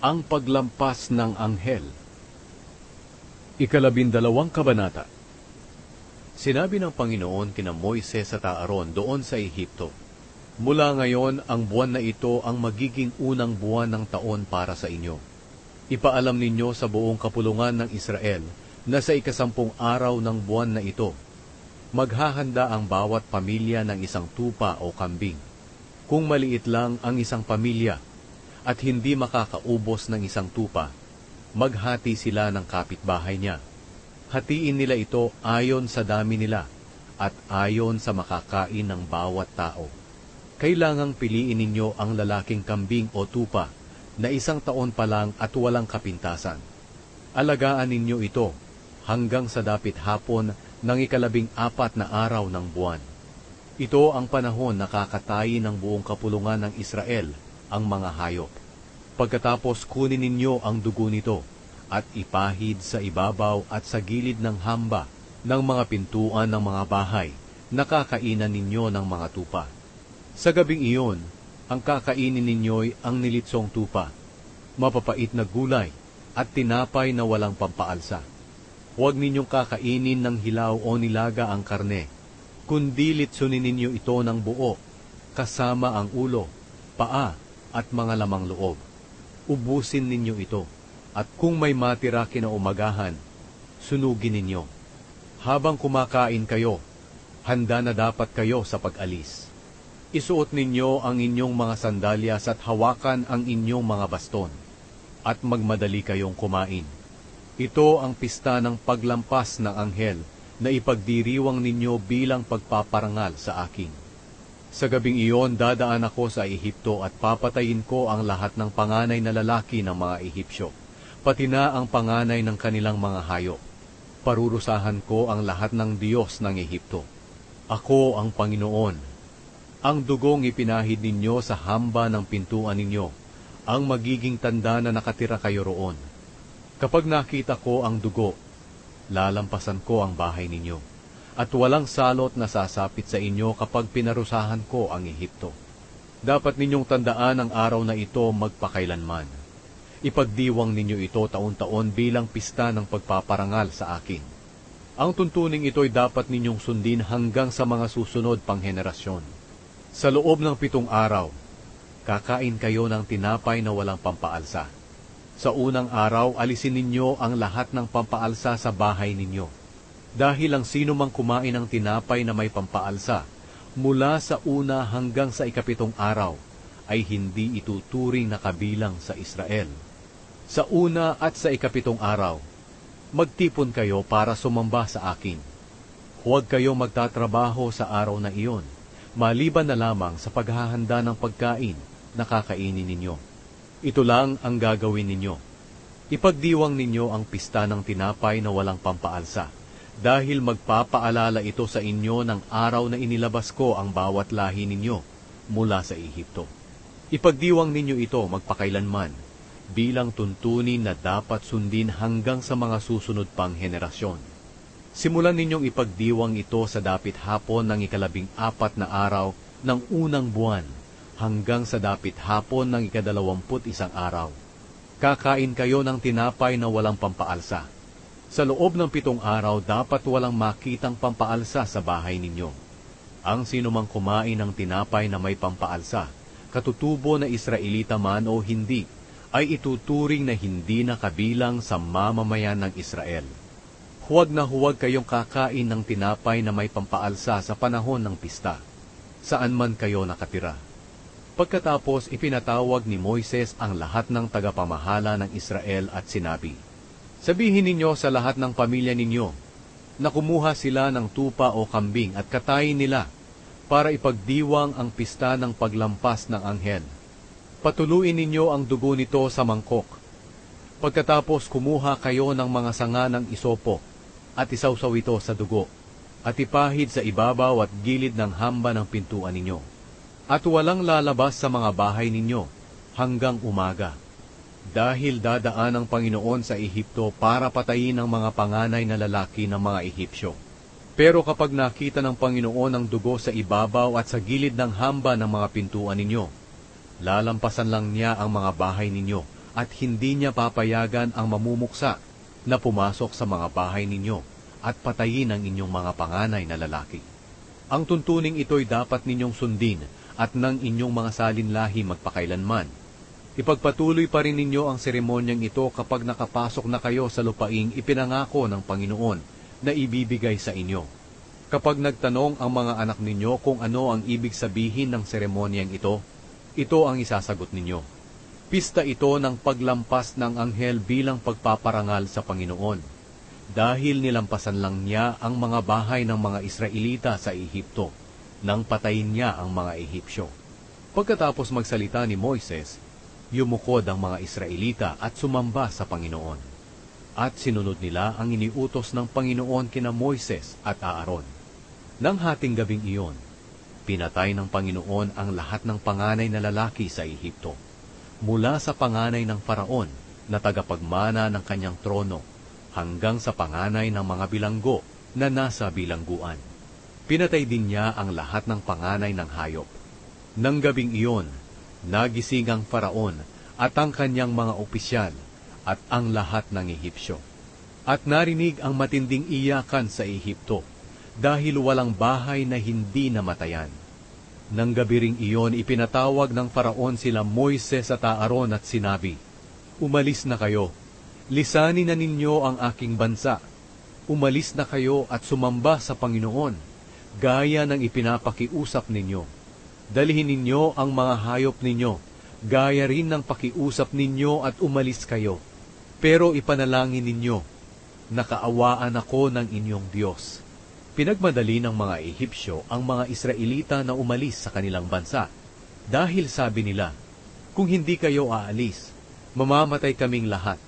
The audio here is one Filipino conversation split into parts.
Ang paglampas ng anghel. Ikalabindalawang kabanata. Sinabi ng Panginoon kina Moises at Aaron doon sa Ehipto, "Mula ngayon, ang buwan na ito ang magiging unang buwan ng taon para sa inyo. Ipaalam ninyo sa buong kapulungan ng Israel na sa 10 araw ng buwan na ito, maghahanda ang bawat pamilya ng isang tupa o kambing. Kung maliit lang ang isang pamilya at hindi makakaubos ng isang tupa, maghati sila ng kapitbahay niya. Hatiin nila ito ayon sa dami nila at ayon sa makakain ng bawat tao. Kailangang piliin ninyo ang lalaking kambing o tupa na 1 taon pa lang at walang kapintasan. Alagaan ninyo ito hanggang sa dapit hapon ng 14 na araw ng buwan. Ito ang panahon na kakatayin ng buong kapulungan ng Israel ang mga hayop. Pagkatapos kunin ninyo ang dugo nito at ipahid sa ibabaw at sa gilid ng hamba ng mga pintuan ng mga bahay na kakainan ninyo ng mga tupa. Sa gabing iyon, ang kakainin ninyo'y ang nilitsong tupa, mapapait na gulay at tinapay na walang pampaalsa. Huwag ninyong kakainin ng hilaw o nilaga ang karne, kundi litsunin ninyo ito ng buo, kasama ang ulo, paa at mga lamang loob. Ubusin ninyo ito, at kung may matira kinaumagahan, sunugin ninyo. Habang kumakain kayo, handa na dapat kayo sa pag-alis. Isuot ninyo ang inyong mga sandalyas at hawakan ang inyong mga baston, at magmadali kayong kumain. Ito ang pista ng paglampas ng anghel na ipagdiriwang ninyo bilang pagpaparangal sa akin. Sa gabing iyon, dadaan ako sa Ehipto at papatayin ko ang lahat ng panganay na lalaki ng mga Ehipsyo, pati na ang panganay ng kanilang mga hayop. Parurusahan ko ang lahat ng Diyos ng Ehipto. Ako ang Panginoon. Ang dugong ipinahid ninyo sa hamba ng pintuan ninyo, ang magiging tanda na nakatira kayo roon. Kapag nakita ko ang dugo, lalampasan ko ang bahay ninyo. At walang salot na sasapit sa inyo kapag pinarusahan ko ang Ehipto. Dapat ninyong tandaan ang araw na ito magpakailanman. Ipagdiwang ninyo ito taon-taon bilang pista ng pagpaparangal sa akin. Ang tuntuning ito'y dapat ninyong sundin hanggang sa mga susunod pang henerasyon. Sa loob ng 7 araw, kakain kayo ng tinapay na walang pampaalsa. Sa unang araw, alisin ninyo ang lahat ng pampaalsa sa bahay ninyo. Dahil ang sino mang kumain ng tinapay na may pampaalsa, mula sa una hanggang sa 7 araw, ay hindi ituturing na kabilang sa Israel. Sa una at sa 7 araw, magtipon kayo para sumamba sa akin. Huwag kayo magtatrabaho sa araw na iyon, maliban na lamang sa paghahanda ng pagkain na kakainin ninyo. Ito lang ang gagawin ninyo. Ipagdiwang ninyo ang pista ng tinapay na walang pampaalsa, dahil magpapaalala ito sa inyo ng araw na inilabas ko ang bawat lahi ninyo mula sa Ehipto. Ipagdiwang ninyo ito magpakailanman, bilang tuntunin na dapat sundin hanggang sa mga susunod pang henerasyon. Simulan ninyong ipagdiwang ito sa dapit hapon ng 14 na araw ng unang buwan, hanggang sa dapit hapon ng 21 araw. Kakain kayo ng tinapay na walang pampaalsa. Sa loob ng 7 araw, dapat walang makitang pampaalsa sa bahay ninyo. Ang sinumang kumain ng tinapay na may pampaalsa, katutubo na Israelita man o hindi, ay ituturing na hindi na kabilang sa mamamayan ng Israel. Huwag na huwag kayong kakain ng tinapay na may pampaalsa sa panahon ng pista, saan man kayo nakatira. Pagkatapos, ipinatawag ni Moises ang lahat ng tagapamahala ng Israel at sinabi, "Sabihin ninyo sa lahat ng pamilya ninyo na kumuha sila ng tupa o kambing at katayin nila para ipagdiwang ang pista ng paglampas ng anghel. Patuluin ninyo ang dugo nito sa mangkok. Pagkatapos kumuha kayo ng mga sanga ng isopo at isawsaw ito sa dugo at ipahid sa ibabaw at gilid ng hamba ng pintuan ninyo. At walang lalabas sa mga bahay ninyo hanggang umaga. Dahil dadaan ang Panginoon sa Ehipto para patayin ang mga panganay na lalaki ng mga Ehipsyo. Pero kapag nakita ng Panginoon ang dugo sa ibabaw at sa gilid ng hamba ng mga pintuan ninyo, lalampasan lang niya ang mga bahay ninyo at hindi niya papayagan ang mamumuksa na pumasok sa mga bahay ninyo at patayin ang inyong mga panganay na lalaki. Ang tuntuning ito'y dapat ninyong sundin at ng inyong mga salinlahi magpakailanman. Ipagpatuloy pa rin ninyo ang seremonyang ito kapag nakapasok na kayo sa lupaing ipinangako ng Panginoon na ibibigay sa inyo. Kapag nagtanong ang mga anak ninyo kung ano ang ibig sabihin ng seremonyang ito, ito ang isasagot ninyo. Pista ito ng paglampas ng anghel bilang pagpaparangal sa Panginoon, dahil nilampasan lang niya ang mga bahay ng mga Israelita sa Ehipto, nang patayin niya ang mga Ehipsyo. Pagkatapos magsalita ni Moises, yumukod ang mga Israelita at sumamba sa Panginoon. At sinunod nila ang iniutos ng Panginoon kina Moises at Aaron. Nang hating gabing iyon, pinatay ng Panginoon ang lahat ng panganay na lalaki sa Ehipto, mula sa panganay ng Faraon na tagapagmana ng kanyang trono, hanggang sa panganay ng mga bilanggo na nasa bilangguan. Pinatay din niya ang lahat ng panganay ng hayop. Nang gabing iyon, nagising ang Faraon at ang kanyang mga opisyal at ang lahat ng Ehipsyo. At narinig ang matinding iyakan sa Ehipto, dahil walang bahay na hindi namatayan. Nang gabi ring iyon, ipinatawag ng Faraon sila Moises at Aaron at sinabi, "Umalis na kayo, lisanin na ninyo ang aking bansa. Umalis na kayo at sumamba sa Panginoon, gaya ng ipinapakiusap ninyo. Dalhin ninyo ang mga hayop ninyo, gaya rin ng pakiusap ninyo at umalis kayo. Pero ipanalangin ninyo, nakaawaan ako ng inyong Diyos." Pinagmadali ng mga Ehipsyo ang mga Israelita na umalis sa kanilang bansa, dahil sabi nila, "Kung hindi kayo aalis, mamamatay kaming lahat."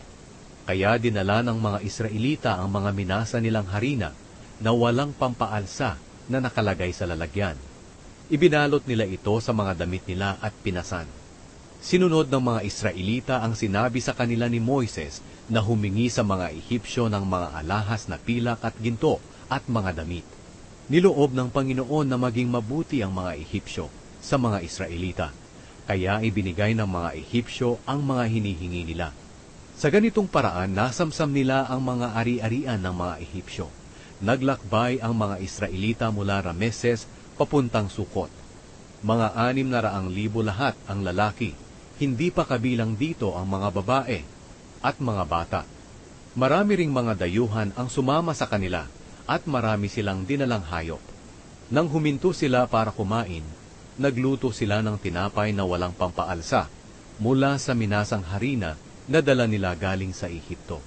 Kaya dinala ng mga Israelita ang mga minasa nilang harina na walang pampaalsa na nakalagay sa lalagyan. Ibinalot nila ito sa mga damit nila at pinasan. Sinunod ng mga Israelita ang sinabi sa kanila ni Moises na humingi sa mga Ehipsyo ng mga alahas na pilak at ginto at mga damit. Niloob ng Panginoon na maging mabuti ang mga Ehipsyo sa mga Israelita, kaya ibinigay ng mga Ehipsyo ang mga hinihingi nila. Sa ganitong paraan, nasamsam nila ang mga ari-arian ng mga Ehipsyo. Naglakbay ang mga Israelita mula Rameses papuntang Sukot. Mga 600,000 lahat ang lalaki, hindi pa kabilang dito ang mga babae at mga bata. Marami ring mga dayuhan ang sumama sa kanila, at marami silang dinalang hayop. Nang huminto sila para kumain, nagluto sila ng tinapay na walang pampaalsa mula sa minasang harina na dala nila galing sa Ehipto.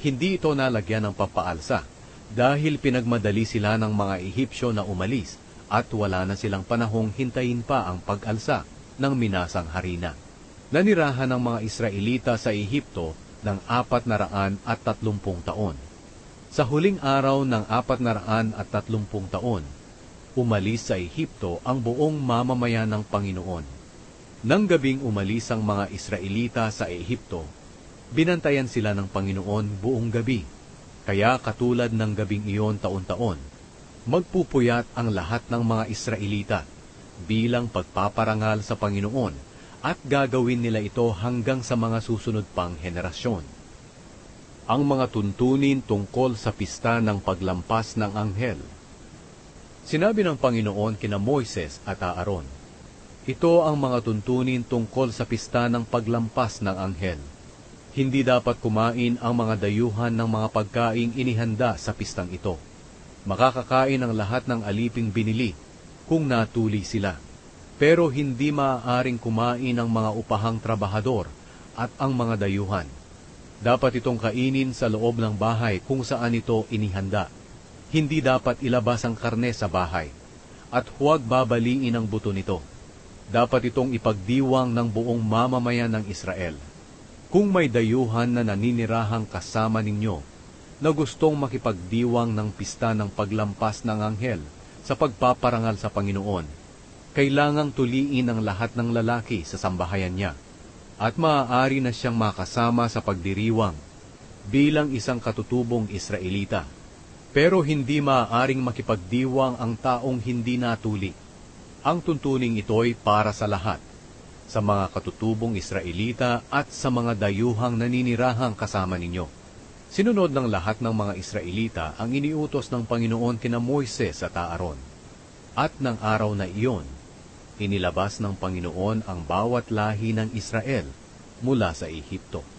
Hindi ito nalagyan ng pampaalsa dahil pinagmadali sila ng mga Ehipsyo na umalis at wala na silang panahong hintayin pa ang pag-alsa ng minasang harina. Nanirahan ng mga Israelita sa Ehipto ng 430 taon. Sa huling araw ng 430 taon, umalis sa Ehipto ang buong mamamayan ng Panginoon. Nang gabing umalis ang mga Israelita sa Ehipto, binantayan sila ng Panginoon buong gabi. Kaya katulad ng gabing iyon taon-taon, magpupuyat ang lahat ng mga Israelita bilang pagpaparangal sa Panginoon at gagawin nila ito hanggang sa mga susunod pang henerasyon. Ang mga tuntunin tungkol sa pista ng paglampas ng anghel. Sinabi ng Panginoon kina Moises at Aaron, "Ito ang mga tuntunin tungkol sa pista ng paglampas ng anghel. Hindi dapat kumain ang mga dayuhan ng mga pagkaing inihanda sa pistang ito. Makakakain ang lahat ng aliping binili kung natuli sila. Pero hindi maaaring kumain ang mga upahang trabahador at ang mga dayuhan. Dapat itong kainin sa loob ng bahay kung saan ito inihanda. Hindi dapat ilabas ang karne sa bahay, at huwag babaliin ang buto nito. Dapat itong ipagdiwang ng buong mamamayan ng Israel. Kung may dayuhan na naninirahang kasama ninyo, na gustong makipagdiwang ng pista ng paglampas ng anghel sa pagpaparangal sa Panginoon, kailangang tuliin ang lahat ng lalaki sa sambahayan niya, at maaari na siyang makasama sa pagdiriwang bilang isang katutubong Israelita. Pero hindi maaaring makipagdiwang ang taong hindi natuli. Ang tuntuning ito'y para sa lahat. sa mga katutubong Israelita at sa mga dayuhang naninirahang kasama ninyo. Sinunod ng lahat ng mga Israelita ang iniutos ng Panginoon kina Moises at Aaron. At ng araw na iyon, inilabas ng Panginoon ang bawat lahi ng Israel mula sa Ehipto.